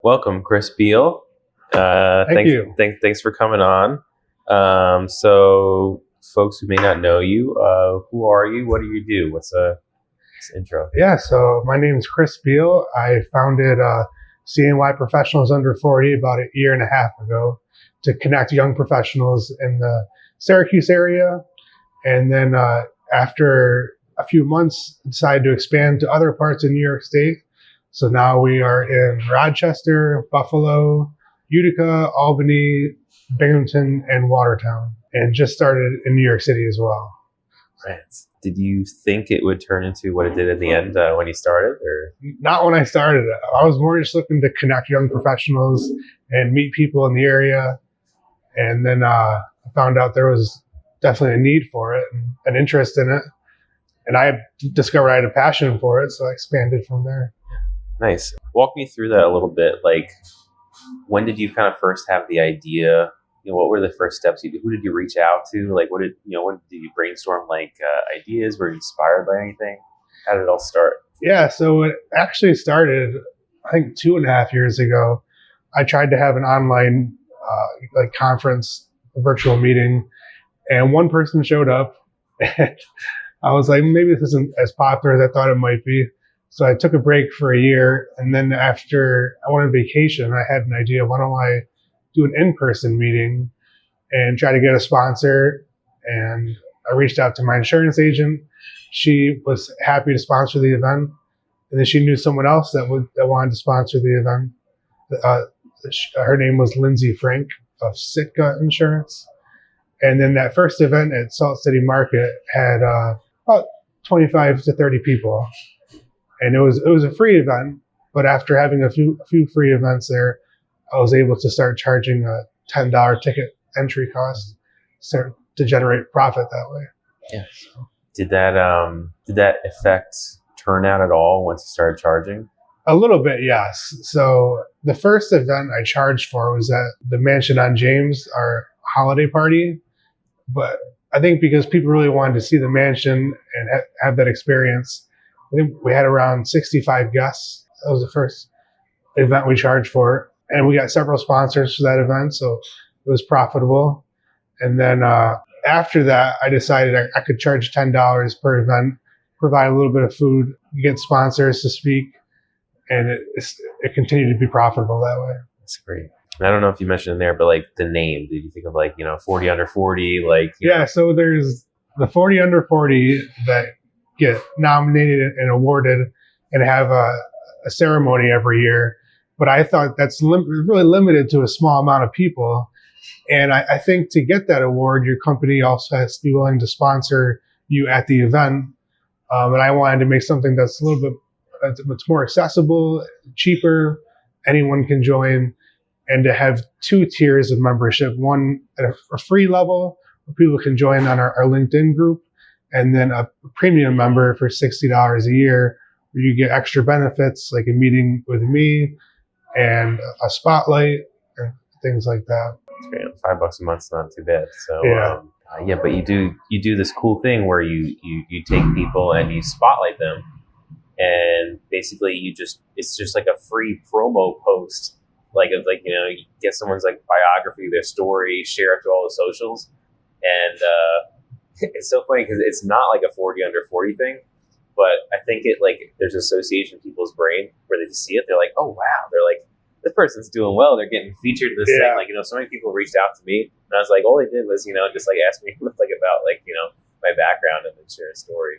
Welcome, Chris Beal. Thank you. Thanks for coming on. So, folks who may not know you, who are you? What do you do? What's this intro? Yeah, so my name is Chris Beal. I founded CNY Professionals Under 40 about a year and a half ago to connect young professionals in the Syracuse area. And then after a few months, decided to expand to other parts of New York State. So now we are in Rochester, Buffalo, Utica, Albany, Binghamton, and Watertown, and just started in New York City as well. Right. Did you think it would turn into what it did in the end when you started? Or Not when I started. I was more just looking to connect young professionals and meet people in the area. And then I found out there was definitely a need for it and an interest in it. And I discovered I had a passion for it, so I expanded from there. Nice. Walk me through that a little bit. Like, when did you kind of first have the idea? What were the first steps you did? Who did you reach out to? Like, when did you brainstorm ideas? Were you inspired by anything? How did it all start? Yeah, so it actually started, I think, 2.5 years ago. I tried to have an online conference, a virtual meeting, and one person showed up, and I was like, maybe this isn't as popular as I thought it might be. So I took a break for a year, and then after I went on vacation, I had an idea. Why don't I do an in-person meeting and try to get a sponsor? And I reached out to my insurance agent. She was happy to sponsor the event, and then she knew someone else that wanted to sponsor the event. Her name was Lindsay Frank of Sitka Insurance. And then that first event at Salt City Market had about 25 to 30 people. And it was a free event, but after having a few free events there, I was able to start charging a $10 ticket entry cost, start to generate profit that way. Yeah. So. Did that affect turnout at all once you started charging? A little bit, yes. So the first event I charged for was at the Mansion on James, our holiday party. But I think because people really wanted to see the mansion and have that experience, I think we had around 65 guests. That was the first event we charged for. And we got several sponsors for that event, so it was profitable. And then after that, I decided I could charge $10 per event, provide a little bit of food, get sponsors to speak, and it continued to be profitable that way. That's great. And I don't know if you mentioned in there, but like the name, did you think of 40 under 40? So there's the 40 under 40 that get nominated and awarded and have a ceremony every year. But I thought that's really limited to a small amount of people. And I think to get that award, your company also has to be willing to sponsor you at the event. And I wanted to make something that's a little bit much more accessible, cheaper, anyone can join, and to have 2 tiers of membership, one at a free level where people can join on our LinkedIn group, and then a premium member for $60 a year where you get extra benefits like a meeting with me and a spotlight and things like that. That's great. $5 a month's not too bad. So yeah. But you do this cool thing where you take people and you spotlight them, and basically it's just like a free promo post, you get someone's biography, their story, share it to all the socials, and it's so funny because it's not like a 40 under 40 thing, but I think there's association in people's brain where they see it, they're like, oh wow, they're like, this person's doing well, they're getting featured in this thing. So many people reached out to me, and I was like, all they did was just ask me about my background and then share a story.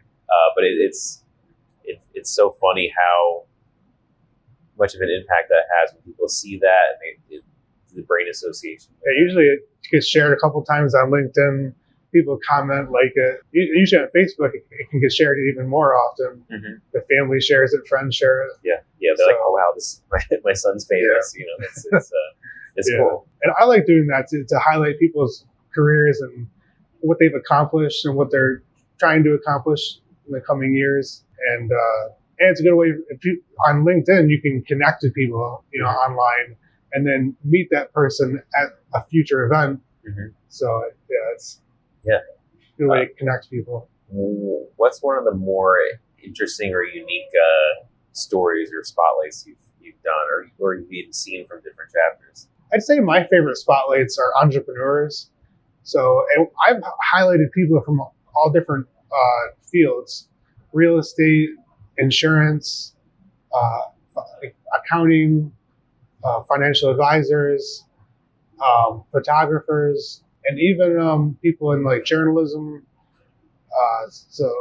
But it's so funny how much of an impact that has when people see that and the brain association. Yeah, usually it gets shared a couple times on LinkedIn. People comment like it. Usually on Facebook, it can get shared even more often. Mm-hmm. The family shares it, friends share it. Yeah. They're like, oh wow, my son's famous. Yeah. It's cool. And I like doing that to highlight people's careers and what they've accomplished and what they're trying to accomplish in the coming years. And it's a good way. On LinkedIn, you can connect with people, online, and then meet that person at a future event. Mm-hmm. So it's a good way to connect people. What's one of the more interesting or unique stories or spotlights you've done or you've even seen from different chapters? I'd say my favorite spotlights are entrepreneurs. So and I've highlighted people from all different fields: real estate, insurance, accounting, financial advisors, photographers, and even people in like journalism. So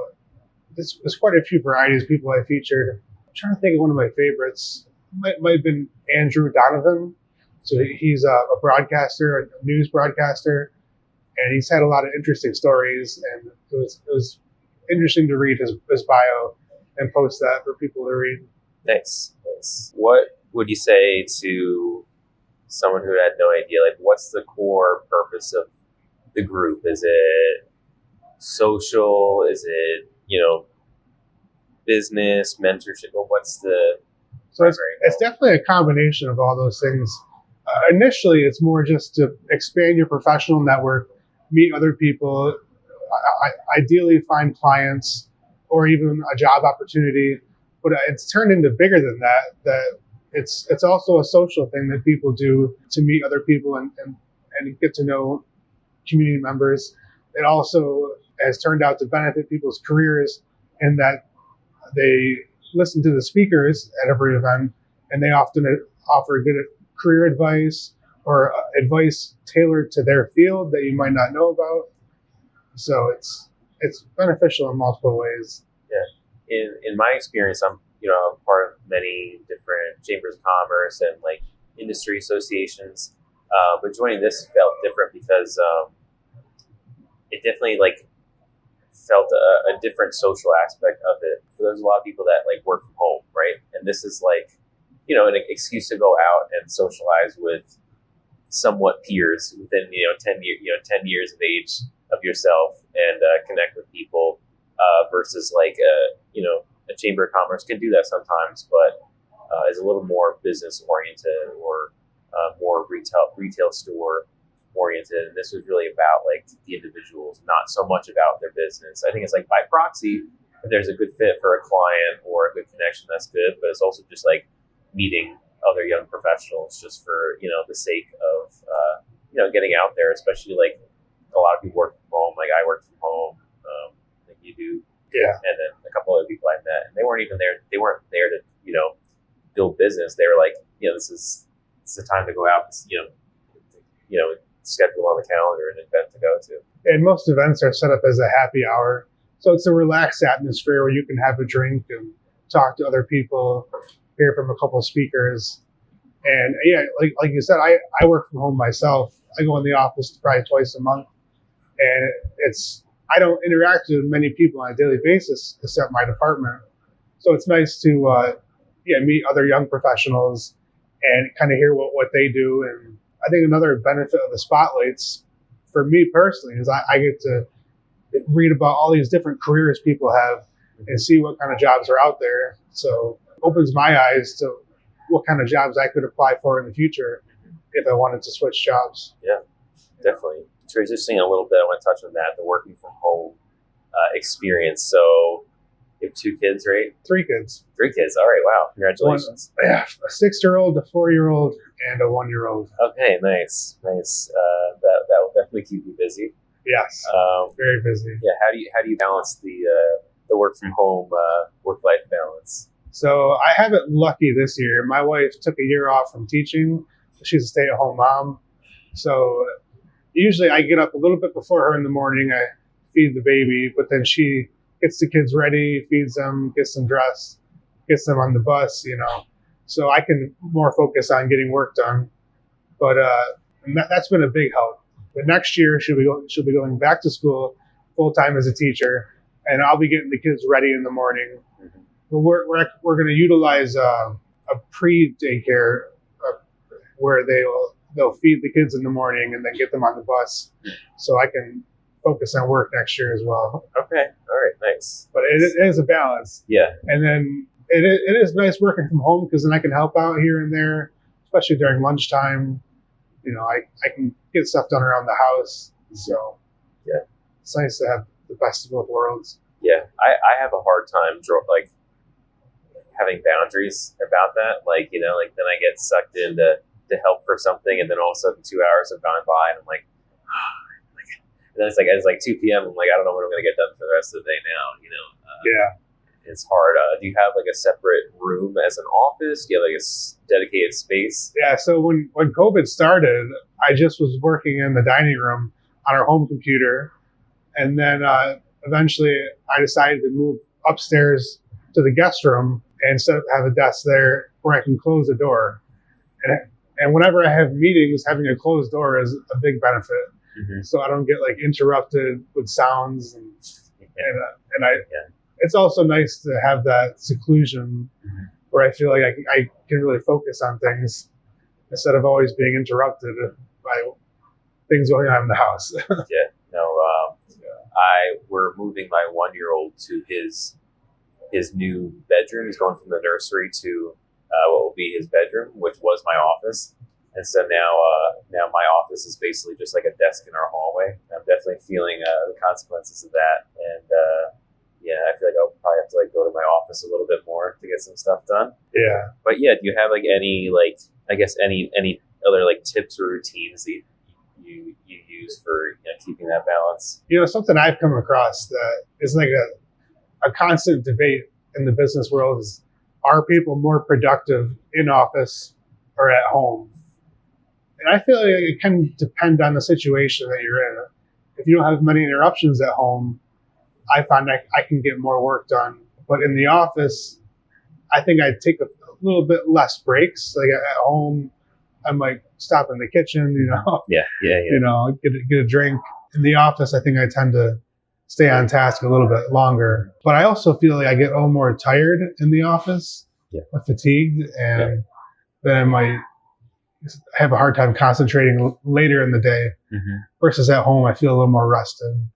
there's quite a few varieties of people I featured. I'm trying to think of one of my favorites. Might have been Andrew Donovan. So he's a broadcaster, a news broadcaster, and he's had a lot of interesting stories. And it was interesting to read his bio and post that for people to read. Nice. What would you say to someone who had no idea? Like, what's the core purpose of the group? Is it social? Is it, business, mentorship? Well, what's the... So it's definitely a combination of all those things. Initially, it's more just to expand your professional network, meet other people, ideally find clients or even a job opportunity. But it's turned into bigger than that, that it's also a social thing that people do to meet other people and get to know community members. It also has turned out to benefit people's careers in that they listen to the speakers at every event, and they often offer good career advice or advice tailored to their field that you might not know about. So it's beneficial in multiple ways. Yeah. In my experience, I'm part of many different chambers of commerce and like industry associations. But joining this felt different because it definitely like felt a different social aspect of it. So there's a lot of people that like work from home, right? And this is like, an excuse to go out and socialize with somewhat peers within 10 years of age of yourself and connect with people versus like a chamber of commerce can do that sometimes, but is a little more business oriented or more retail store oriented. And this was really about like the individuals, not so much about their business. I think it's like by proxy, if there's a good fit for a client or a good connection, that's good. But it's also just like meeting other young professionals just for, the sake of, getting out there, especially like a lot of people work from home. Like I work from home. I think you do. Yeah. And then a couple other people I met, and they weren't even there. They weren't there to, build business. They were like, this is the time to go out, schedule on the calendar an event to go to. And most events are set up as a happy hour. So it's a relaxed atmosphere where you can have a drink and talk to other people, hear from a couple of speakers. And yeah, like you said, I work from home myself. I go in the office probably twice a month. And I don't interact with many people on a daily basis except my department. So it's nice to meet other young professionals and kind of hear what they do. And I think another benefit of the spotlights for me personally is I get to read about all these different careers people have and see what kind of jobs are out there. So it opens my eyes to what kind of jobs I could apply for in the future if I wanted to switch jobs. Yeah, definitely. Transitioning a little bit, I want to touch on that, the working from home experience. So you have 2 kids, right? 3 kids. 3 kids. All right. Wow. Congratulations. A 6-year-old, a 4-year-old, and a 1-year-old. Okay. Nice. That will definitely keep you busy. Yes. Very busy. Yeah. How do you balance the work from home work-life balance? So I have it lucky this year. My wife took a year off from teaching. She's a stay-at-home mom. So usually I get up a little bit before her in the morning. I feed the baby, but then she gets the kids ready, feeds them, gets them dressed, gets them on the bus, so I can more focus on getting work done. But that's been a big help. But next year she'll be going back to school full time as a teacher, and I'll be getting the kids ready in the morning. Mm-hmm. But we're going to utilize a pre-daycare where they'll feed the kids in the morning and then get them on the bus, so I can focus on work next year as well. Okay. All right. Nice. But it is a balance. Yeah. And then it is nice working from home because then I can help out here and there, especially during lunchtime. I can get stuff done around the house. So yeah, it's nice to have the best of both worlds. Yeah. I have a hard time having boundaries about that. Like, like then I get sucked into to help for something, and then all of a sudden 2 hours have gone by, and I'm like, and then it's like 2 p.m. I'm like, I don't know what I'm going to get done for the rest of the day now. Yeah. It's hard. Do you have like a separate room as an office? Do you have like a dedicated space? Yeah. So when COVID started, I just was working in the dining room on our home computer. And then eventually I decided to move upstairs to the guest room and have a desk there where I can close the door. And whenever I have meetings, having a closed door is a big benefit. Mm-hmm. So I don't get like interrupted with sounds. It's also nice to have that seclusion where I feel like I can really focus on things instead of always being interrupted by things going on in the house. We're moving my 1-year-old to his new bedroom. He's going from the nursery to what will be his bedroom, which was my office. And so now my office is basically just like a desk in our hallway. I'm definitely feeling the consequences of that. And I feel like I'll probably have to like go to my office a little bit more to get some stuff done. Yeah. But do you have like any like, I guess any other like tips or routines that you use for keeping that balance? Something I've come across that is like a constant debate in the business world is, are people more productive in office or at home? And I feel like it can depend on the situation that you're in. If you don't have many interruptions at home, I find I can get more work done. But in the office, I think I take a little bit less breaks. Like at home, I might stop in the kitchen, get a drink. In the office, I think I tend to stay on task a little bit longer. But I also feel like I get a little more tired in the office, fatigued, and then I might have a hard time concentrating later in the day. Mm-hmm. Versus at home, I feel a little more rested,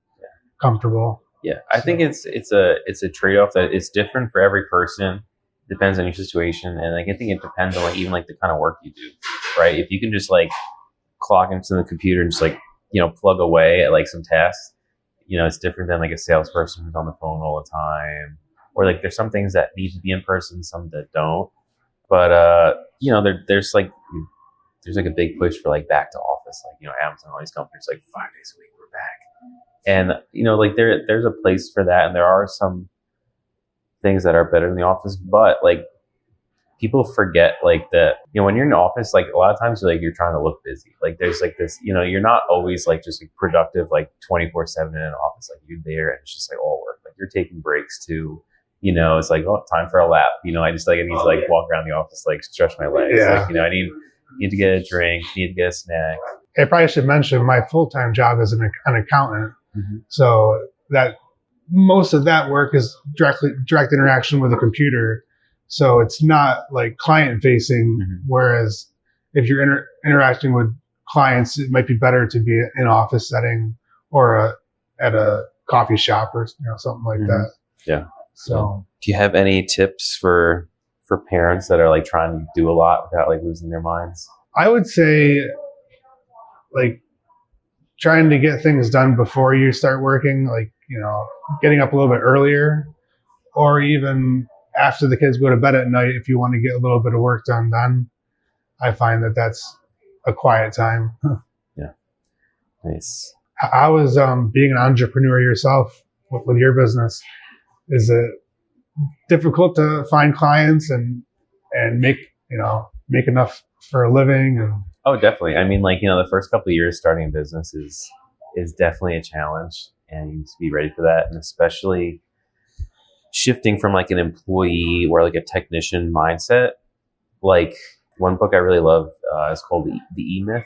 comfortable. Yeah, I think it's a trade-off that is different for every person. Depends on your situation, and like I think it depends on like even like the kind of work you do, right? If you can just like clock into the computer and just like plug away at like some tasks, it's different than like a salesperson who's on the phone all the time, or like there's some things that need to be in person, some that don't. But there's like a big push for like back to office, like Amazon, all these companies like 5 days a week we're back. And, like there's a place for that. And there are some things that are better in the office, but like people forget like that, when you're in the office, like a lot of times you're trying to look busy. Like there's like this, you're not always like just like productive, like 24/7 in an office. Like you're there and it's just like all work. Like you're taking breaks too. It's like, oh, time for a lap. I just like, I need to like walk around the office, like stretch my legs. Yeah. Like, I need to get a drink, need to get a snack. I probably should mention my full-time job is an accountant. Mm-hmm. So that most of that work is direct interaction with a computer. So it's not like client facing. Mm-hmm. Whereas if you're interacting with clients, it might be better to be in office setting or at a coffee shop or something like that. Yeah. So do you have any tips for parents that are like trying to do a lot without like losing their minds? I would say like trying to get things done before you start working, like, getting up a little bit earlier, or even after the kids go to bed at night, if you want to get a little bit of work done then. I find that that's a quiet time. Yeah. Nice. How is being an entrepreneur yourself with your business? Is it difficult to find clients and make enough for a living? Oh, definitely. I mean, like, the first couple of years starting a business is definitely a challenge, and you need to be ready for that. And especially shifting from like an employee or like a technician mindset. Like one book I really love is called The E-Myth,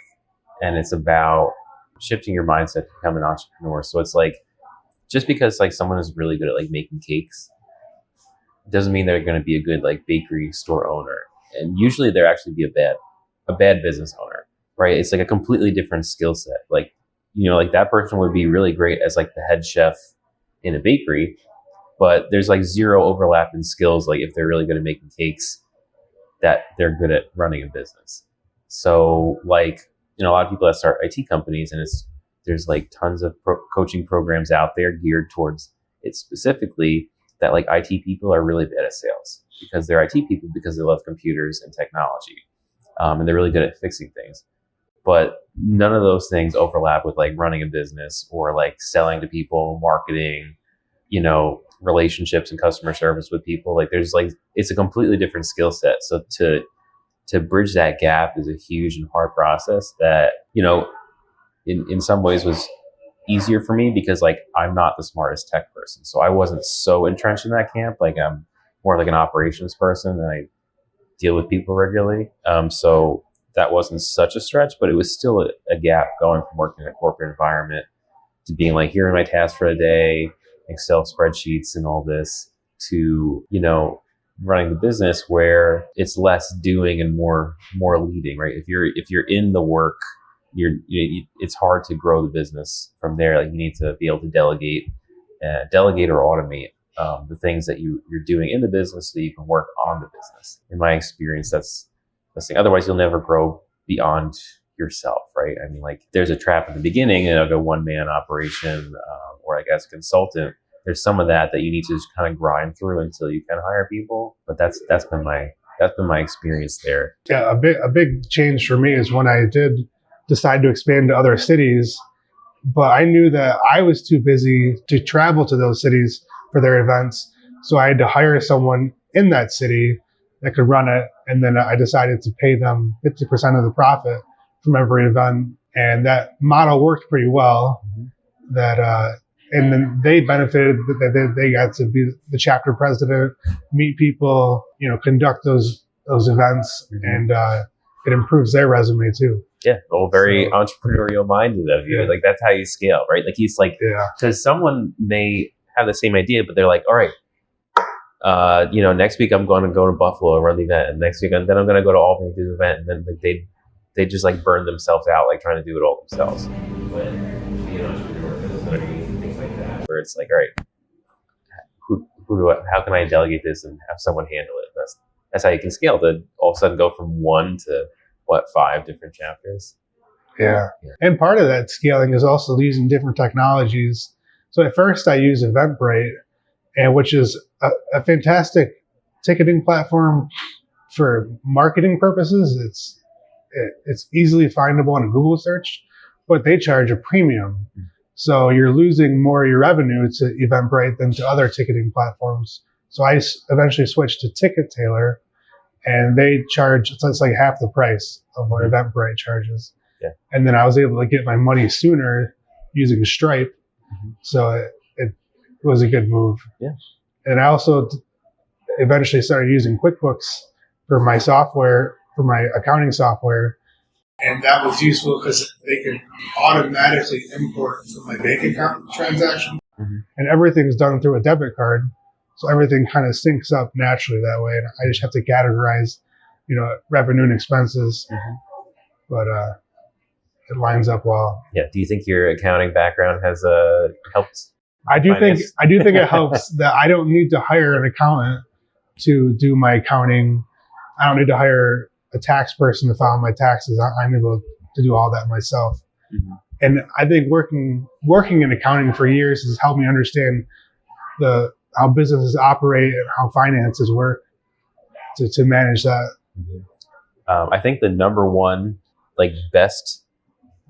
and it's about shifting your mindset to become an entrepreneur. So it's like, just because like someone is really good at like making cakes doesn't mean they're going to be a good like bakery store owner. And usually they're actually be a bad business owner, right? It's like a completely different skill set. Like, like that person would be really great as like the head chef in a bakery, but there's like zero overlap in skills. Like if they're really good at making cakes, that they're good at running a business. So like, a lot of people that start IT companies, and there's like tons of coaching programs out there geared towards it specifically, that like IT people are really bad at sales. because they're IT people, because they love computers and technology, and they're really good at fixing things. But none of those things overlap with like running a business or like selling to people, marketing, relationships and customer service with people. Like there's like, it's a completely different skill set. So to bridge that gap is a huge and hard process that, in some ways was easier for me because like I'm not the smartest tech person. So I wasn't so entrenched in that camp. Like I'm more like an operations person and I deal with people regularly. So that wasn't such a stretch, but it was still a gap going from working in a corporate environment to being like, here are my tasks for the day, Excel spreadsheets and all this, to, running the business where it's less doing and more leading, right? If you're in the work, it's hard to grow the business from there. Like you need to be able to delegate or automate the things that you're doing in the business so you can work on the business. In my experience, that's the thing. Otherwise, you'll never grow beyond yourself, right? I mean, like there's a trap at the beginning and like a one-man operation or like as a consultant, there's some of that you need to just kind of grind through until you can hire people. But that's been my experience there. Yeah, a big change for me is when I did decide to expand to other cities, but I knew that I was too busy to travel to those cities for their events. So I had to hire someone in that city that could run it. And then I decided to pay them 50% of the profit from every event. And that model worked pretty well. And then they benefited that they got to be the chapter president, meet people, conduct those events, and it improves their resume too. Yeah, well, very entrepreneurial minded of you. Yeah. Like that's how you scale, right? Like he's like, because someone may have the same idea, but they're like, all right, next week I'm going to go to Buffalo and run the event, and next week then I'm going to go to Albany to do the event, and then like they just like burn themselves out, like trying to do it all themselves. When being an entrepreneur, things like that, where it's like, all right, how can I delegate this and have someone handle it? That's how you can scale to all of a sudden go from 1 to 5 different chapters. Yeah. And part of that scaling is also using different technologies. So at first I used Eventbrite, and which is a fantastic ticketing platform for marketing purposes. It's easily findable in a Google search, but they charge a premium. So you're losing more of your revenue to Eventbrite than to other ticketing platforms. So I eventually switched to TicketTailor, and they charge, it's like half the price of what Eventbrite charges. Yeah. And then I was able to get my money sooner using Stripe. So it was a good move. Yeah. And I also eventually started using QuickBooks for my software, for my accounting software. And that was useful because they could automatically import from my bank account transaction. And everything's done through a debit card. So everything kind of syncs up naturally that way. And I just have to categorize, revenue and expenses. But it lines up well. Yeah. Do you think your accounting background has helped? I do think it helps that I don't need to hire an accountant to do my accounting. I don't need to hire a tax person to file my taxes. I'm able to do all that myself. And I think working in accounting for years has helped me understand how businesses operate and how finances work to manage that. I think the number one best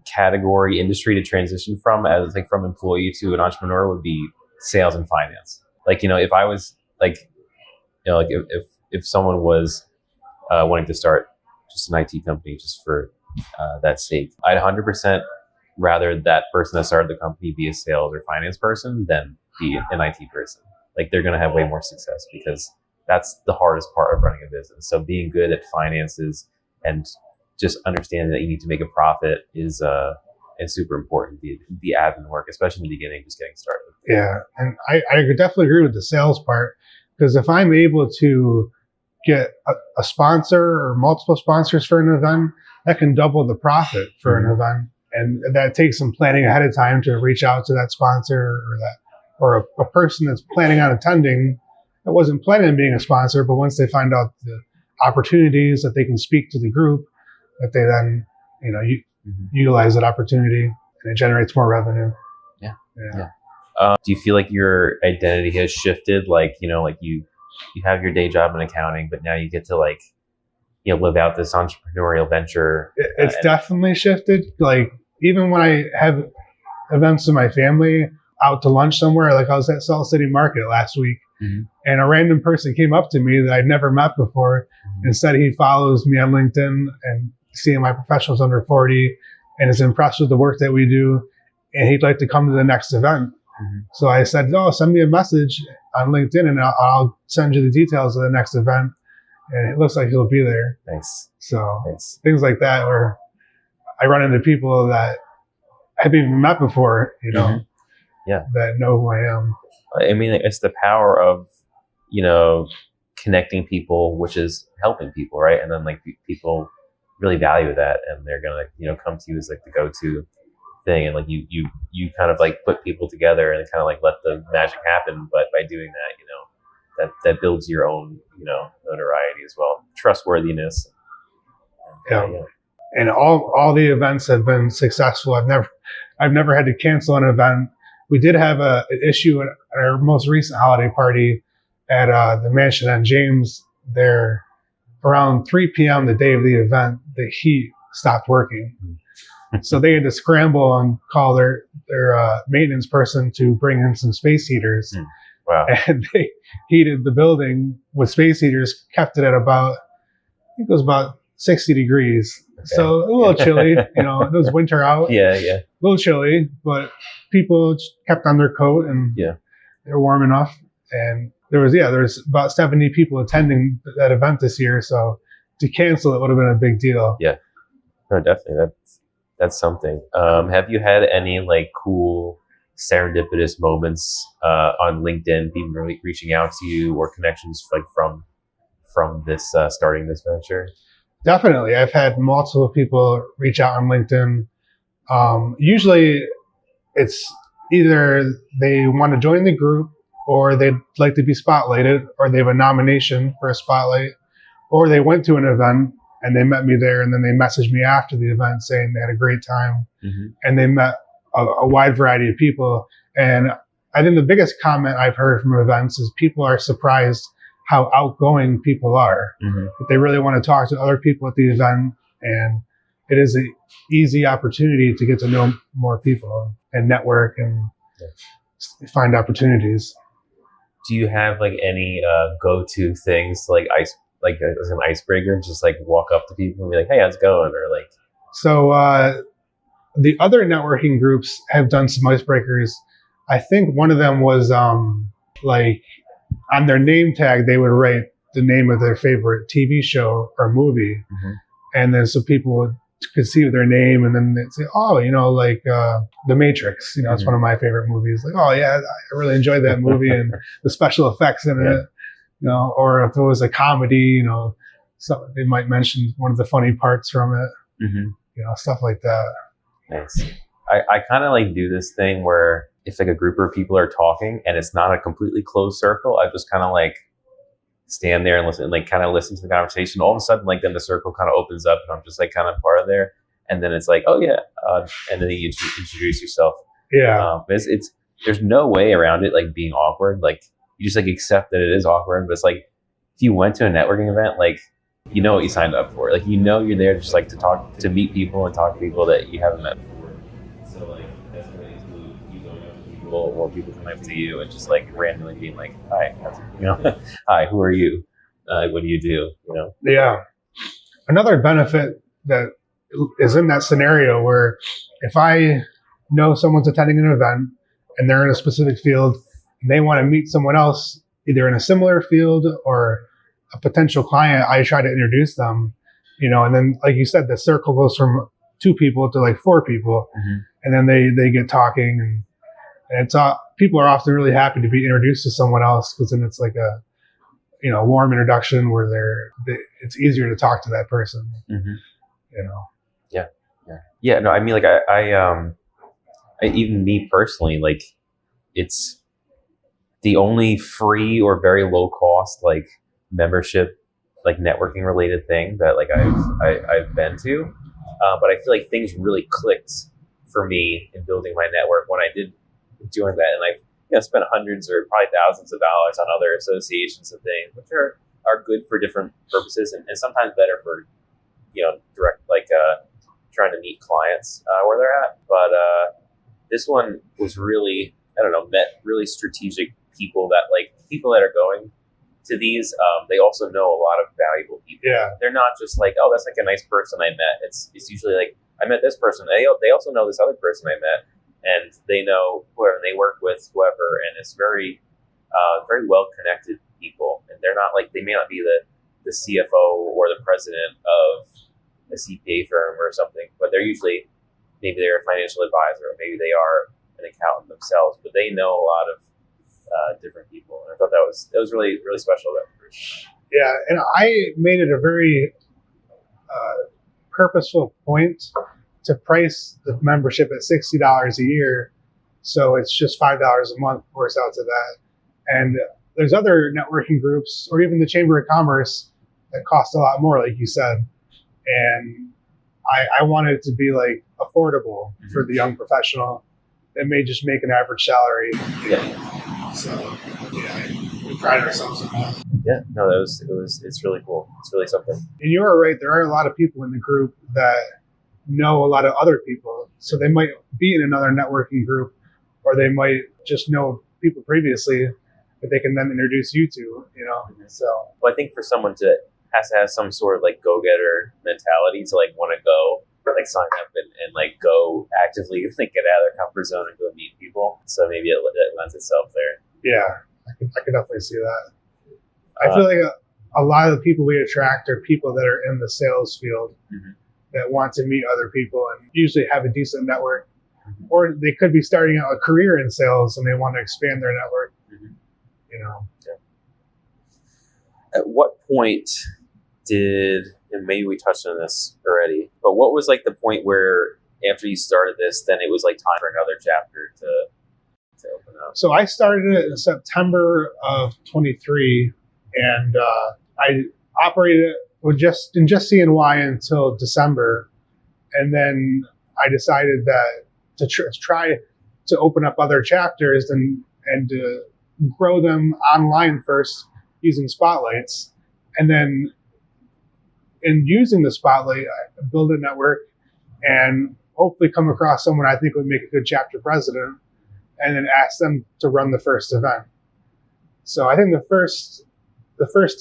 category industry to transition from as from employee to an entrepreneur would be sales and finance. If I was if someone was wanting to start just an IT company just for that sake, I'd 100% rather that person that started the company be a sales or finance person than be an IT person. They're going to have way more success because that's the hardest part of running a business. So being good at finances and just understanding that you need to make a profit is super important. The admin work, especially in the beginning, just getting started. Yeah, and I could definitely agree with the sales part, because if I'm able to get a sponsor or multiple sponsors for an event, that can double the profit for an event. And that takes some planning ahead of time to reach out to that sponsor or a person that's planning on attending that wasn't planning on being a sponsor, but once they find out the opportunities that they can speak to the group, that they then, utilize that opportunity, and it generates more revenue. Yeah. Do you feel like your identity has shifted? You you have your day job in accounting, but now you get to like, live out this entrepreneurial venture. It's definitely shifted. Like even when I have events with my family out to lunch somewhere, like I was at Salt City Market last week, and a random person came up to me that I'd never met before and said he follows me on LinkedIn and seeing my professionals under 40 and is impressed with the work that we do, and he'd like to come to the next event. So I said, send me a message on LinkedIn and I'll send you the details of the next event. And it looks like he'll be there. Nice. So things like that where I run into people that I haven't even met before, that know who I am. I mean, it's the power of, connecting people, which is helping people, right? And then like people really value that, and they're gonna, come to you as like the go-to thing, and like you kind of like put people together and kind of like let the magic happen. But by doing that, that builds your own, notoriety as well, trustworthiness. Yeah. And all the events have been successful. I've never had to cancel an event. We did have an issue at our most recent holiday party at the mansion on James. There, around 3 p.m. the day of the event, the heat stopped working. So they had to scramble and call their maintenance person to bring in some space heaters. Wow. And they heated the building with space heaters, kept it at about, I think it was about 60 degrees. Okay. So a little chilly, it was winter out. Yeah. A little chilly, but people kept on their coat and they're warm enough. And there's about 70 people attending that event this year. So to cancel it would have been a big deal. Yeah, no, definitely. That's something. Have you had any like cool serendipitous moments on LinkedIn, people really reaching out to you, or connections like from this starting this venture? Definitely. I've had multiple people reach out on LinkedIn. Usually it's either they want to join the group, or they'd like to be spotlighted, or they have a nomination for a spotlight, or they went to an event and they met me there, and then they messaged me after the event saying they had a great time, and they met a wide variety of people. And I think the biggest comment I've heard from events is people are surprised how outgoing people are. They really want to talk to other people at the event, and it is an easy opportunity to get to know more people and network and find opportunities. Do you have like any go-to things like as an icebreaker, just like walk up to people and be like, hey, how's it going? Or like, so the other networking groups have done some icebreakers. I think one of them was like on their name tag, they would write the name of their favorite TV show or movie. And then so people could see their name, and then they'd say, like The Matrix, it's one of my favorite movies. Like, oh yeah, I really enjoyed that movie and the special effects in it, or if it was a comedy, so they might mention one of the funny parts from it, stuff like that. Nice. I kind of like do this thing where if like a group of people are talking and it's not a completely closed circle, I just kind of like stand there and listen, like kind of listen to the conversation. All of a sudden, like then the circle kind of opens up and I'm just like kind of part of there. And then it's like, oh yeah. And then you introduce yourself. Yeah. It's there's no way around it, like being awkward. Like you just like accept that it is awkward. But it's like, if you went to a networking event, like, what you signed up for. Like, you're there just like to meet people and talk to people that you haven't met before. So like, that's really cool. You going up to people, or people coming up to you and just like randomly being like, hi, hi, who are you? What do you do? Yeah. Another benefit that is in that scenario where if I know someone's attending an event and they're in a specific field and they want to meet someone else, either in a similar field or a potential client, I try to introduce them, and then, like you said, the circle goes from 2 people to like 4 people, and then they get talking, and it's people are often really happy to be introduced to someone else, because then it's like a warm introduction where it's easier to talk to that person. Yeah. No, I mean, like I even me personally, like it's the only free or very low cost like membership, like networking related thing that like I've been to, but I feel like things really clicked for me in building my network when I did join that, and spend hundreds or probably thousands of dollars on other associations and things, which are good for different purposes and sometimes better for, direct, trying to meet clients where they're at. But this one was really, met really strategic people that are going to these. They also know a lot of valuable people. Yeah. They're not just like, oh, that's like a nice person I met. It's usually like, I met this person. They also know this other person I met, and they know whoever, they work with whoever, and it's very, very well connected people. And they're not like, they may not be the CFO or the president of a CPA firm or something, but they're usually, maybe they're a financial advisor, or maybe they are an accountant themselves, but they know a lot of different people. And I thought that was really, really special. Yeah, and I made it a very purposeful point to price the membership at $60 a year, so it's just $5 a month works out to that. And there's other networking groups, or even the Chamber of Commerce, that cost a lot more, like you said. And I wanted it to be like affordable for the young professional that may just make an average salary. Yeah. So we pride ourselves on that. Yeah, no, it's really cool. It's really something. And you are right. There are a lot of people in the group that know a lot of other people. So they might be in another networking group, or they might just know people previously that they can then introduce you to, So Well, I think for someone has to have some sort of go-getter mentality to want to go sign up and go actively get out of their comfort zone and go meet people. So maybe it lends itself there. Yeah, I can definitely see that. I feel like a lot of the people we attract are people that are in the sales field that want to meet other people and usually have a decent network, or they could be starting out a career in sales and they want to expand their network. Yeah. At what point and maybe we touched on this already, but what was the point where after you started this, then it was time for another chapter to open up? So I started it in September of 23, and I operated with just CNY until December, and then I decided that to try to open up other chapters and to grow them online first using spotlights, and then in using the spotlight, I build a network and hopefully come across someone I think would make a good chapter president, and then ask them to run the first event. So I think the first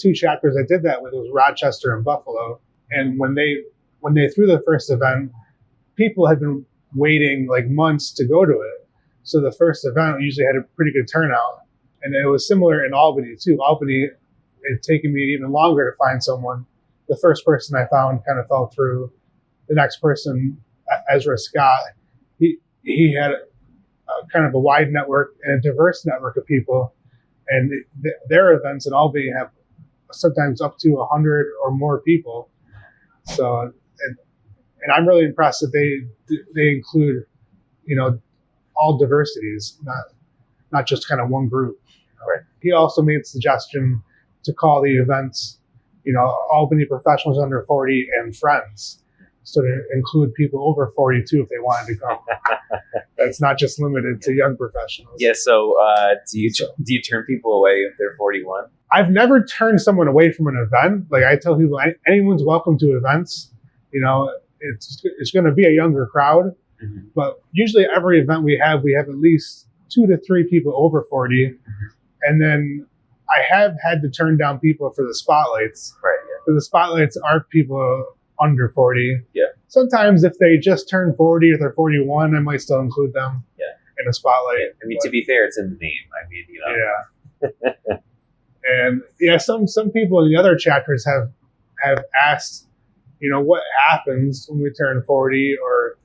two chapters I did that with was Rochester and Buffalo. And when they threw the first event, people had been waiting months to go to it. So the first event usually had a pretty good turnout. And it was similar in Albany too. Albany, it had taken me even longer to find someone. The first person I found kind of fell through. The next person, Ezra Scott, he had kind of a wide network and a diverse network of people. And their events in Albany have sometimes up to 100 or more people. So, and I'm really impressed that they include, all diversities, not just kind of one group. Right. He also made the suggestion to call the events, Albany professionals under 40 and friends. So to include people over 42 if they wanted to come. That's not just limited to young professionals. Yeah. So do you turn people away if they're 41? I've never turned someone away from an event. I tell people, anyone's welcome to events. It's going to be a younger crowd, but usually every event we have at least 2 to 3 people over 40, and then I have had to turn down people for the spotlights. Right. Yeah. For the spotlights are people under 40. Yeah. Sometimes if they just turn 40 or they're 41, I might still include them in a spotlight. Yeah. I mean, to be fair, it's in the name. I mean, Yeah. And some people in the other chapters have asked, what happens when we turn 40, or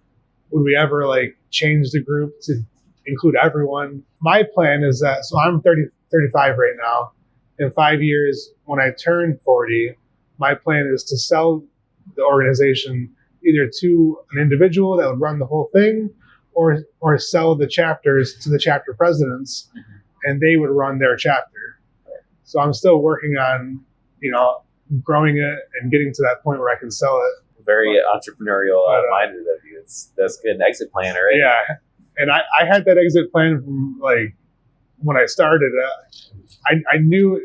would we ever change the group to include everyone? My plan is that, so I'm 35 right now. In 5 years, when I turn 40, my plan is to sell the organization either to an individual that would run the whole thing, or sell the chapters to the chapter presidents, and they would run their chapter. So I'm still working on, growing it and getting to that point where I can sell it. Very entrepreneurial minded of you. That's good. An exit plan, right? Yeah. And I had that exit plan from when I started, I knew.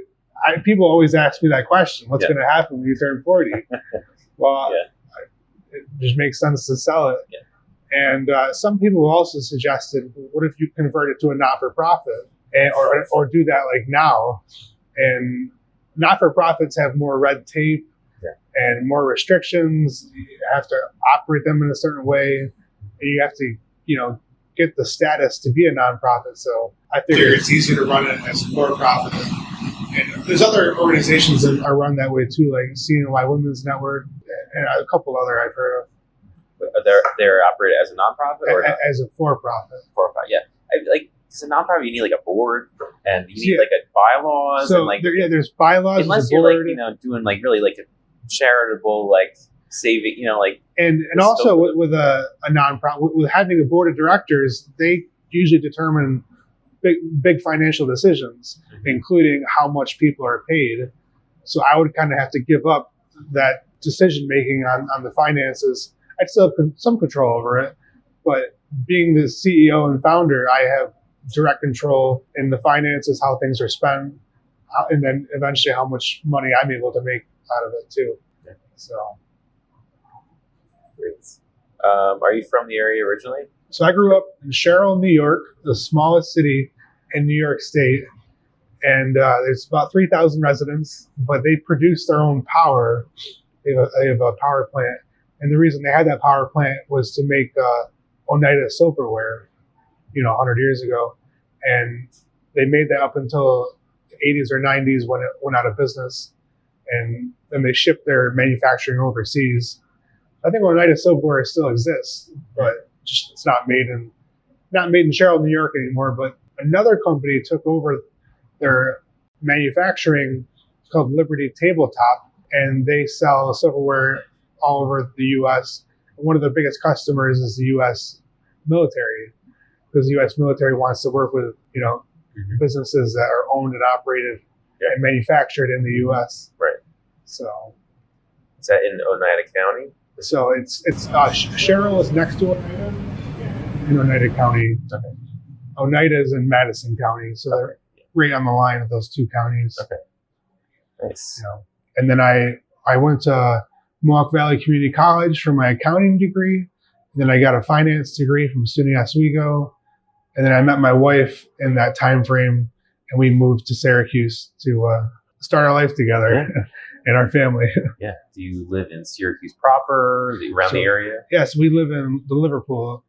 People always ask me that question: what's going to happen when you turn 40? Well, it just makes sense to sell it. Yeah. And some people also suggested, what if you convert it to a not-for-profit, or do that like now? And not-for-profits have more red tape and more restrictions. You have to operate them in a certain way, and you have to, get the status to be a nonprofit. So I figure it's easier to run it as a for-profit. And there's other organizations that are run that way too, like CNY Women's Network and a couple other I've heard of. They're operated as a nonprofit or as a for-profit. For-profit, yeah. As a nonprofit, you need like a board and you need like a bylaws. So and there's bylaws. Unless you're like doing like really like a charitable like saving, and also with a nonprofit, with having a board of directors, they usually determine big financial decisions, including how much people are paid. So I would kind of have to give up that decision making on the finances. I'd still have some control over it, but being the CEO and founder, I have direct control in the finances, how things are spent, and then eventually how much money I'm able to make out of it too. So, great. Are you from the area originally? So I grew up in Sherrill, New York, the smallest city in New York State, and there's about 3,000 residents, but they produce their own power. They have a power plant, and the reason they had that power plant was to make Oneida silverware, 100 years ago, and they made that up until the 80s or 90s when it went out of business, and then they shipped their manufacturing overseas. I think Oneida silverware still exists, but just it's not made in Sherrill, New York anymore. But another company took over their manufacturing. It's called Liberty Tabletop, and they sell silverware all over the U.S. One of their biggest customers is the U.S. military, because the U.S. military wants to work with businesses that are owned and operated and manufactured in the U.S. Right. So is that in Oneida County? So it's Sherrill is next to Oneida in Oneida County. Okay. Oneida is in Madison County, so they're right on the line of those two counties. Okay. Nice. And then I went to Mohawk Valley Community College for my accounting degree. And then I got a finance degree from SUNY Oswego. And then I met my wife in that time frame, and we moved to Syracuse to start our life together and our family. Yeah. Do you live in Syracuse proper, around the area? Yes, we live in the Liverpool,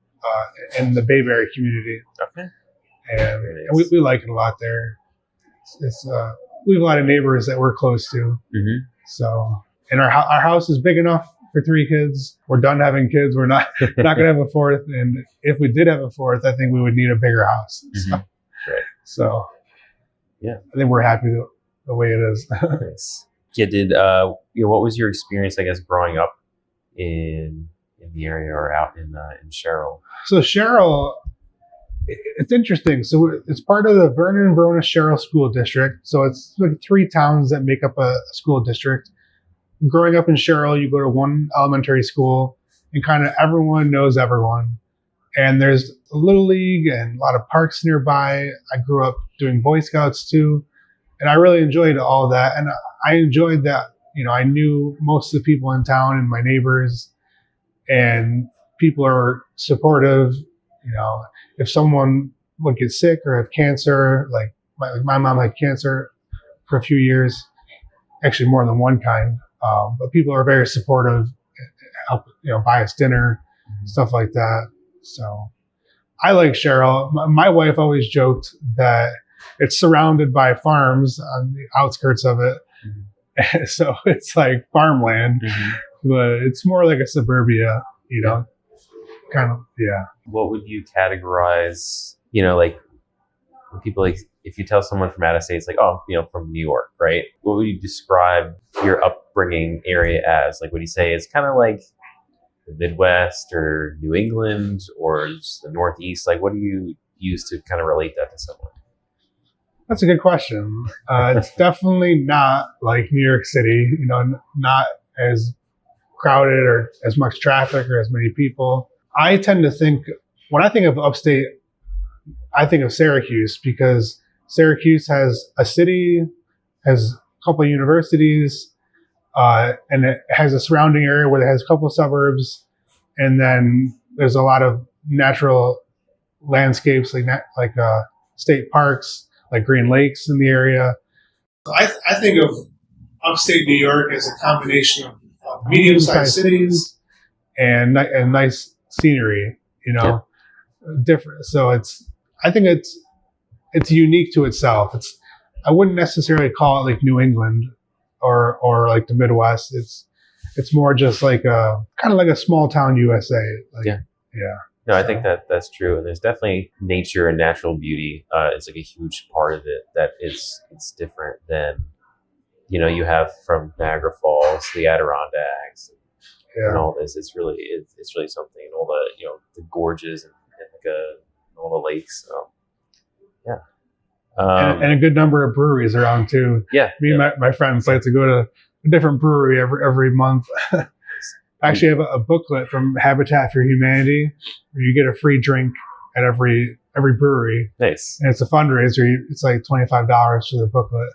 in the Bayberry community. Okay. And we like it a lot there. We have a lot of neighbors that we're close to. Mm-hmm. So, and our house is big enough for 3 kids. We're done having kids. We're not going to have a fourth. And if we did have a fourth, I think we would need a bigger house. Mm-hmm. Right. So, yeah, I think we're happy the way it is. Nice. Yeah. What was your experience, I guess, growing up in the area or out in Sherrill? So Sherrill, it's interesting. So it's part of the Vernon-Verona-Sherrill School District. So it's like 3 towns that make up a school district. Growing up in Sherrill, you go to one elementary school, and kind of everyone knows everyone. And there's a little league and a lot of parks nearby. I grew up doing Boy Scouts too, and I really enjoyed all that. And I enjoyed that. I knew most of the people in town and my neighbors, and people are supportive. If someone would get sick or have cancer, like my mom had cancer for a few years, actually more than one kind. But people are very supportive, help, buy us dinner, stuff like that. So I like Sherrill. My wife always joked that it's surrounded by farms on the outskirts of it. Mm-hmm. So it's like farmland, but it's more like a suburbia, kind of, yeah. What would you categorize, like when people, like, if you tell someone from out of state, it's like, oh, from New York, right? What would you describe your upbringing area as? Like, would you say it's kind of like the Midwest or New England or just the Northeast? Like, what do you use to kind of relate that to someone? That's a good question. It's definitely not like New York City, not as crowded or as much traffic or as many people. I tend to think, when I think of upstate, I think of Syracuse, because Syracuse has a city, has a couple of universities, and it has a surrounding area where it has a couple of suburbs, and then there's a lot of natural landscapes like state parks, like Green Lakes in the area. I think of upstate New York as a combination of medium-sized cities and nice scenery, different. So I think it's unique to itself. I wouldn't necessarily call it like New England or like the Midwest. It's more just like kind of like a small town USA. Yeah. No, I think that's true, and there's definitely nature and natural beauty. It's like a huge part of it that it's different than you have from Niagara Falls, the Adirondacks, and all this. It's really something, and all the gorges and all the lakes. So, yeah. And a good number of breweries around too. Yeah, me and my friends like to go to a different brewery every month. I actually have a booklet from Habitat for Humanity where you get a free drink at every brewery. Nice. And it's a fundraiser. It's like $25 for the booklet.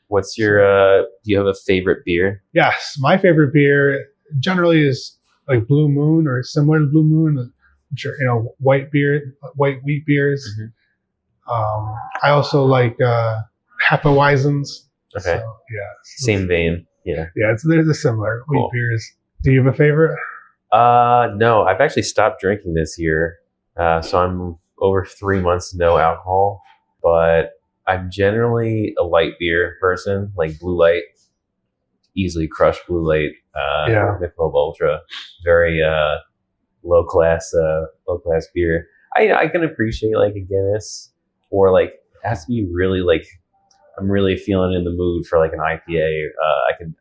What's your? Do you have a favorite beer? Yes, my favorite beer generally is like Blue Moon or similar to Blue Moon. which are, white wheat beers. Mm-hmm. I also like Hefeweizens. Okay. So, yeah. Same vein. Yeah. Yeah, they're similar wheat beers. Do you have a favorite? No, I've actually stopped drinking this year. So I'm over 3 months no alcohol, but I'm generally a light beer person, like Blue Light, easily crush Blue Light, Michelob Ultra, very low class beer. I can appreciate like a Guinness, or like it has to be really like I'm really feeling in the mood for like an IPA.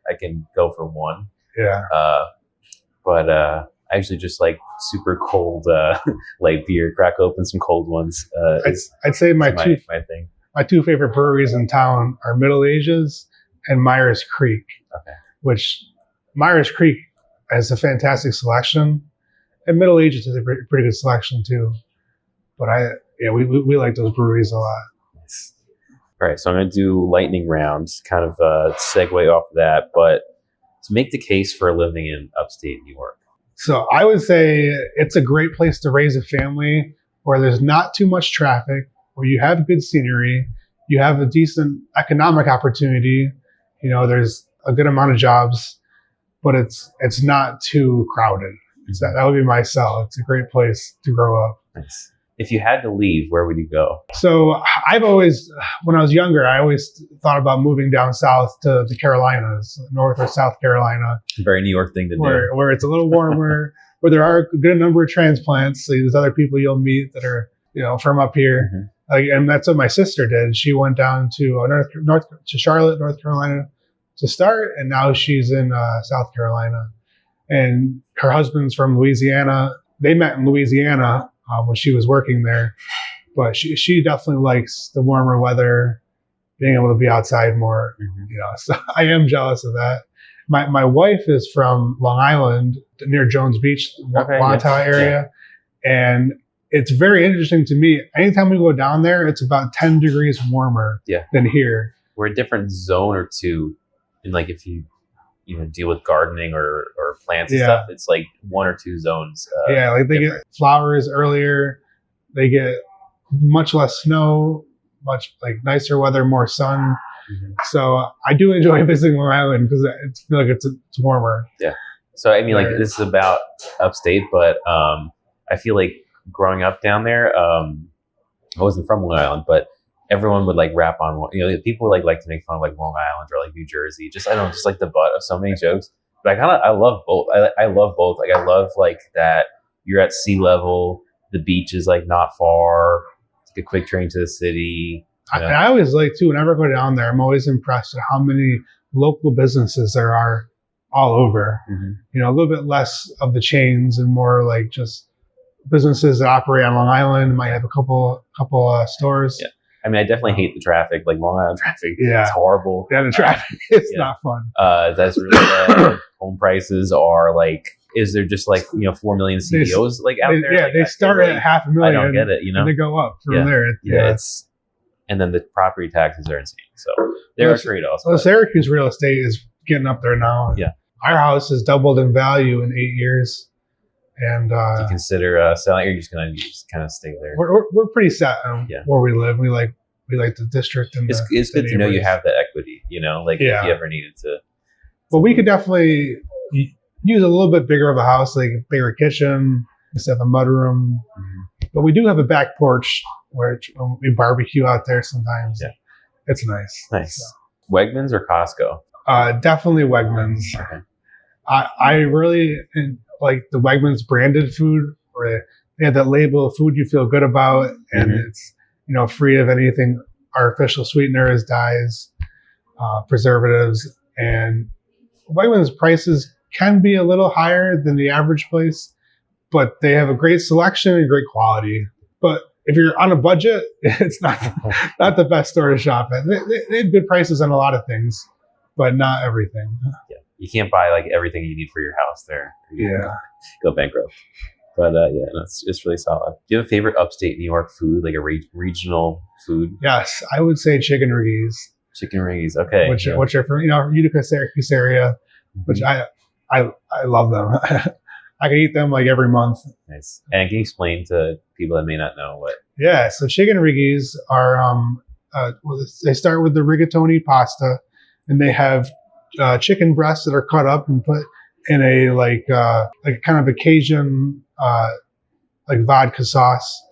I can go for one. Yeah. But I actually just like super cold light beer. Crack open some cold ones. I'd say my thing. My two favorite breweries in town are Middle Asia's and Myers Creek. Okay. Which Myers Creek has a fantastic selection, and Middle Asia's has a pretty good selection too. But we like those breweries a lot. Nice. All right, so I'm going to do lightning rounds, kind of segue off of that, but to make the case for living in upstate New York. So I would say it's a great place to raise a family where there's not too much traffic, where you have good scenery, you have a decent economic opportunity, there's a good amount of jobs, but it's not too crowded. That would be my sell. It's a great place to grow up. Nice. If you had to leave, where would you go? So I've always, when I was younger, I always thought about moving down south to the Carolinas, North or South Carolina. Very New York thing to do. Where it's a little warmer, where there are a good number of transplants. So there's other people you'll meet that are, from up here. Mm-hmm. And that's what my sister did. She went down to to Charlotte, North Carolina to start, and now she's in South Carolina. And her husband's from Louisiana. They met in Louisiana when she was working there, but she definitely likes the warmer weather, being able to be outside more. Mm-hmm. So I am jealous of that. My wife is from Long Island, near Jones Beach, Wantagh area, and it's very interesting to me. Anytime we go down there, it's about 10 degrees warmer than here. We're a different zone or two, and like if you deal with gardening or plants and stuff, it's like 1 or 2 zones. Like they get flowers earlier, they get much less snow, much like nicer weather, more sun. Mm-hmm. So I do enjoy visiting Long Island because I feel like it's warmer. Yeah. So I mean, like this is about upstate, but I feel like growing up down there, I wasn't from Long Island, but everyone would like rap on, people would like to make fun of like Long Island or like New Jersey. Just like the butt of so many jokes. But I love both. I love both. Like I love like that you're at sea level, the beach is like not far, take a quick train to the city. And I always like too, whenever I go down there, I'm always impressed at how many local businesses there are all over. Mm-hmm. A little bit less of the chains and more like just businesses that operate on Long Island, might have a couple stores. Yeah. I mean, I definitely hate the traffic, like Long Island traffic. Yeah. It's horrible. Yeah, the traffic is not fun. That's really bad. Home prices are like, is there just like, 4 million CEOs out there? Yeah, they start at $500,000. I don't get it, And they go up from there. It's and then the property taxes are insane. So there are trade-offs. Well, Syracuse real estate is getting up there now. Yeah. Our house has doubled in value in 8 years. And do you consider selling, or you're just going to kind of stay there? We're pretty set on where we live. We like the district. And it's good to know you have that equity, if you ever needed to. But we could definitely use a little bit bigger of a house, like a bigger kitchen instead of a mudroom. Mm-hmm. But we do have a back porch where we barbecue out there sometimes. Yeah. It's nice. Nice. So. Wegmans or Costco? Definitely Wegmans. Okay. I really like the Wegmans branded food, where they have that label of food you feel good about, and it's free of anything artificial sweeteners, dyes, preservatives. And Wegmans prices can be a little higher than the average place, but they have a great selection and great quality. But if you're on a budget, it's not the best store to shop at. They have good prices on a lot of things, but not everything. Yeah, you can't buy like everything you need for your house there. Go bankrupt. But it's really solid. Do you have a favorite upstate New York food, like a regional food? Yes, I would say chicken riggies. Chicken riggies, okay. Which are from Utica, Syracuse area, which I love them. I can eat them like every month. Nice. And can you explain to people that may not know what? Yeah, so chicken riggies are they start with the rigatoni pasta, and they have chicken breasts that are cut up and put in a like kind of a Cajun like vodka sauce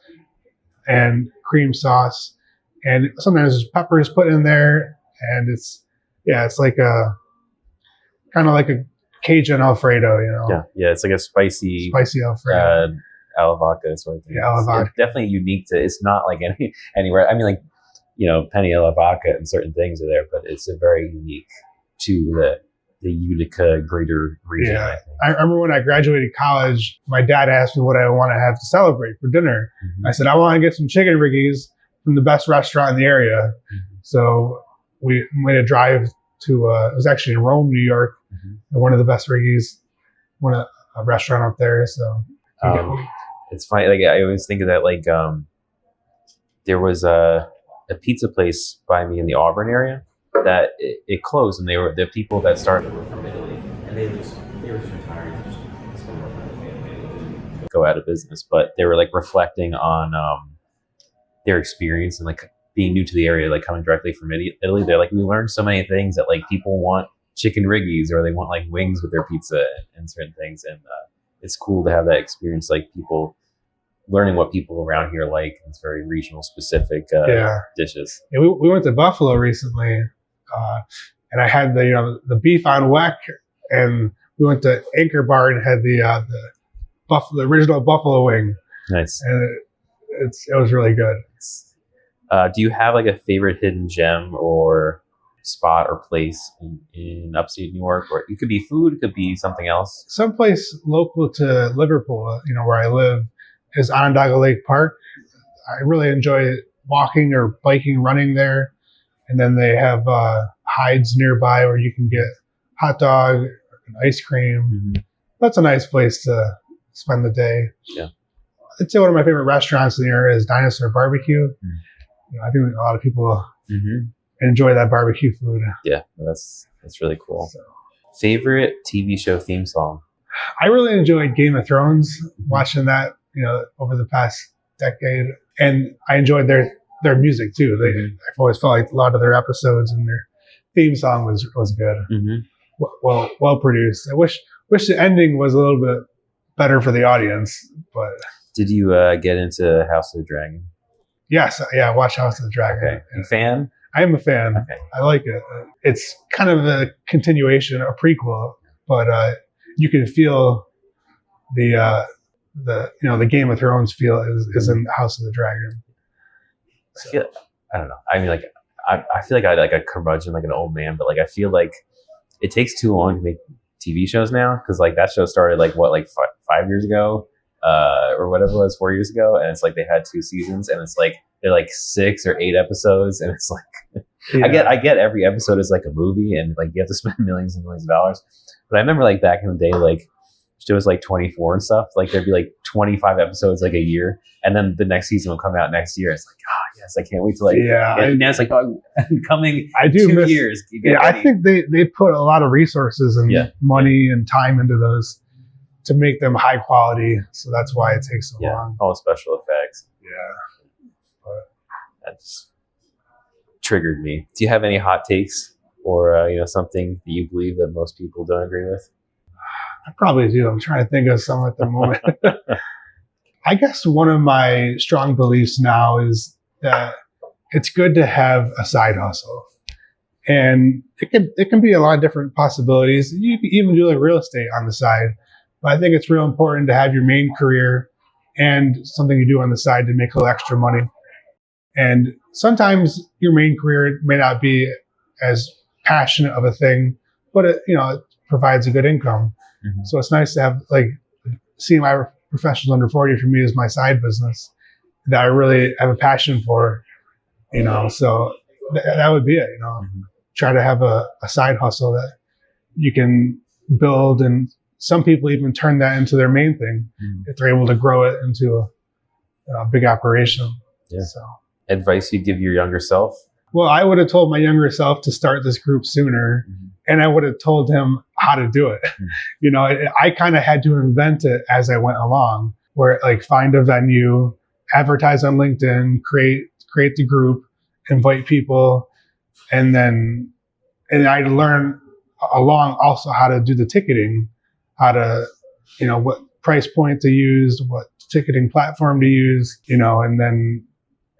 and cream sauce, and sometimes there's peppers put in there, and it's like a kind of like a Cajun Alfredo, Yeah, it's like a spicy Alfredo. Alla vodka sort of thing. Yeah, Alla vodka. It's definitely unique to. It's not like anywhere. I mean, like penny Alla vodka and certain things are there, but it's a very unique to the Utica greater region. Yeah, I remember when I graduated college, my dad asked me what I want to have to celebrate for dinner. Mm-hmm. I said I want to get some chicken riggies from the best restaurant in the area. Mm-hmm. So we made a drive to it was actually in Rome, New York. Mm-hmm. One of the best riggies, a restaurant up there. So it's funny. Like I always think of that. Like there was a pizza place by me in the Auburn area that it closed, and the people that started were from Italy, and they were just retired, just go out of business. But they were like reflecting on their experience and like being new to the area, like coming directly from Italy. They're like, we learned so many things that like people want chicken riggies or they want like wings with their pizza and certain things, and it's cool to have that experience, like people learning what people around here like. It's very regional specific dishes. Yeah, we went to Buffalo recently, and I had the beef on weck, and we went to Anchor Bar and had the original buffalo wing. Nice, and it was really good. Do you have like a favorite hidden gem or spot or place in upstate New York? Or it could be food, it could be something else. Someplace local to Liverpool, where I live, is Onondaga Lake Park. I really enjoy walking or biking, running there. And then they have hides nearby where you can get hot dog, and ice cream. Mm-hmm. That's a nice place to spend the day. Yeah. I'd say one of my favorite restaurants in the area is Dinosaur Barbecue. I think a lot of people enjoy that barbecue food. Yeah, that's really cool. So. Favorite TV show theme song? I really enjoyed Game of Thrones, watching that, over the past decade. And I enjoyed their music too. I've always felt like a lot of their episodes and their theme song was good. Mm-hmm. Well produced. I wish the ending was a little bit better for the audience, but. Did you get into House of the Dragon? Yes, I watched House of the Dragon. Okay. You fan? I am a fan. Okay. I like it. It's kind of a continuation, a prequel, but you can feel the Game of Thrones feel is in House of the Dragon. So. I don't know. I mean, like I feel like I like a curmudgeon, like an old man, but like I feel like it takes too long to make TV shows now, because like that show started like 5 years ago. Or whatever it was 4 years ago, and it's like they had 2 seasons, and it's like they're like 6 or 8 episodes, and it's like I get every episode is like a movie, and like you have to spend millions and millions of dollars. But I remember like back in the day, like it was like 24 and stuff. Like there'd be like 25 episodes like a year, and then the next season will come out next year. It's like, yes, I can't wait to now it's like, oh, coming I do 2 miss, years. I think they put a lot of resources and money and time into those to make them high quality. So that's why it takes so long. All the special effects. Yeah. That just triggered me. Do you have any hot takes or something that you believe that most people don't agree with? I probably do. I'm trying to think of some at the moment. I guess one of my strong beliefs now is that it's good to have a side hustle. And it can be a lot of different possibilities. You can even do like real estate on the side. But I think it's real important to have your main career and something you do on the side to make a little extra money. And sometimes your main career may not be as passionate of a thing, but it provides a good income. Mm-hmm. So it's nice to have seeing my Professionals Under 40 for me is my side business that I really have a passion for. So that would be it. Mm-hmm. Try to have a side hustle that you can build, and some people even turn that into their main thing if they're able to grow it into a big operation. Yeah. So, advice you'd give your younger self? Well, I would have told my younger self to start this group sooner, and I would have told him how to do it. I kind of had to invent it as I went along, where find a venue, advertise on LinkedIn, create the group, invite people, and I learned along also how to do the ticketing, how to, what price point to use, what ticketing platform to use, and then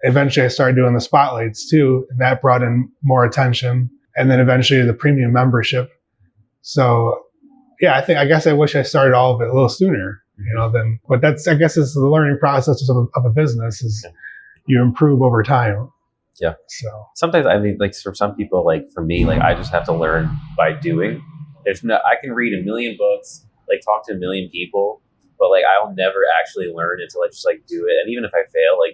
eventually I started doing the spotlights too, and that brought in more attention. And then eventually the premium membership. So yeah, I guess I wish I started all of it a little sooner, but I guess it's the learning process of a business is you improve over time. Yeah. So sometimes for some people, for me, I just have to learn by doing. I can read a million books, talk to a million people, but I'll never actually learn until I just do it. And even if I fail, I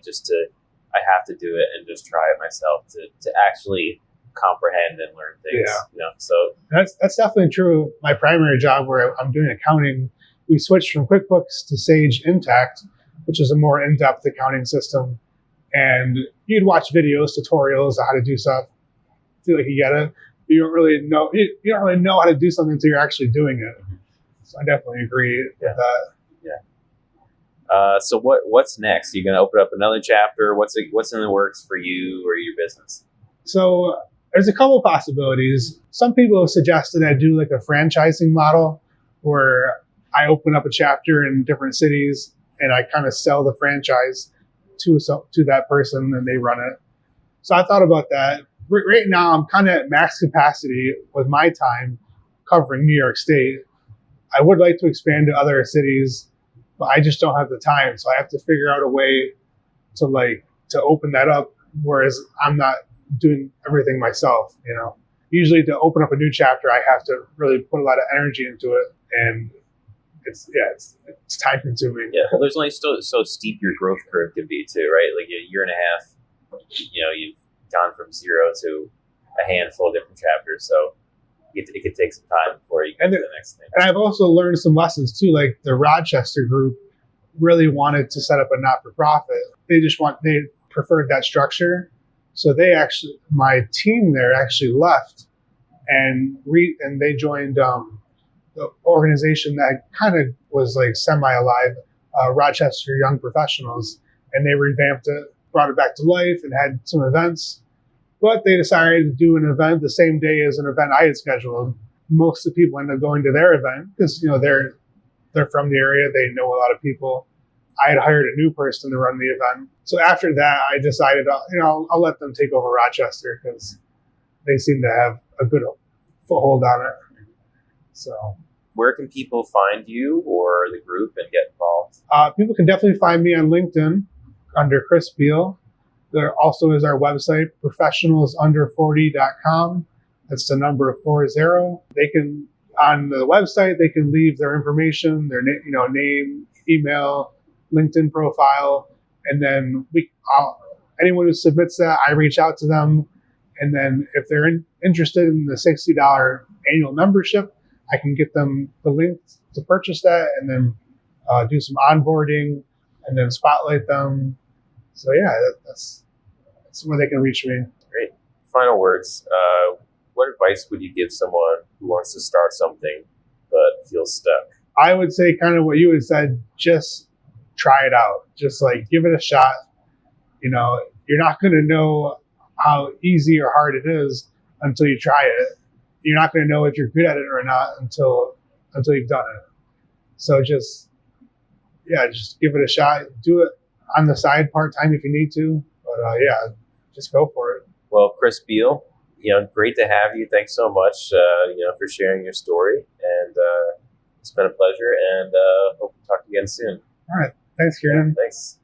have to do it and just try it myself to actually comprehend and learn things. Yeah. So that's definitely true. My primary job where I'm doing accounting, we switched from QuickBooks to Sage Intacct, which is a more in-depth accounting system. And you'd watch videos, tutorials on how to do stuff. Feel like you get it. You don't really know. You don't really know how to do something until you're actually doing it. So I definitely agree with that. Yeah. So what's next? You're going to open up another chapter? What's in the works for you or your business? So there's a couple of possibilities. Some people have suggested I do a franchising model where I open up a chapter in different cities and I kind of sell the franchise to that person and they run it. So I thought about that. Right now I'm kind of at max capacity with my time covering New York State. I would like to expand to other cities, but I just don't have the time. So I have to figure out a way to open that up, whereas I'm not doing everything myself. Usually to open up a new chapter, I have to really put a lot of energy into it, and it's time consuming. Yeah, well, there's only so steep your growth curve can be too, right? A year and a half, you've gone from zero to a handful of different chapters, so it could take some time before you get to the next thing. And I've also learned some lessons too. The Rochester group really wanted to set up a not-for-profit. They preferred that structure. So my team there actually left and they joined the organization that kind of was semi-alive, Rochester Young Professionals, and they revamped it, brought it back to life, and had some events. But they decided to do an event the same day as an event I had scheduled. Most of the people ended up going to their event because they're from the area, they know a lot of people. I had hired a new person to run the event. So after that, I decided, I'll let them take over Rochester because they seem to have a good foothold on it. So, where can people find you or the group and get involved? People can definitely find me on LinkedIn under Chris Beal. There also is our website, professionalsunder40.com. That's the number 40. On the website, they can leave their information, their name, email, LinkedIn profile, and then anyone who submits that, I reach out to them, and then if they're interested in the $60 annual membership, I can get them the link to purchase that, and then do some onboarding, and then spotlight them. So yeah, That's where they can reach me. Great. Final words. What advice would you give someone who wants to start something but feels stuck? I would say kind of what you had said, just try it out. Just like give it a shot. You know, you're not going to know how easy or hard it is until you try it. You're not going to know if you're good at it or not until you've done it. So just give it a shot. Do it on the side part-time if you need to. But just go for it. Well, Chris Beal, great to have you. Thanks so much, for sharing your story. And it's been a pleasure. And hope to talk to you again soon. All right. Thanks, Kieran. Thanks.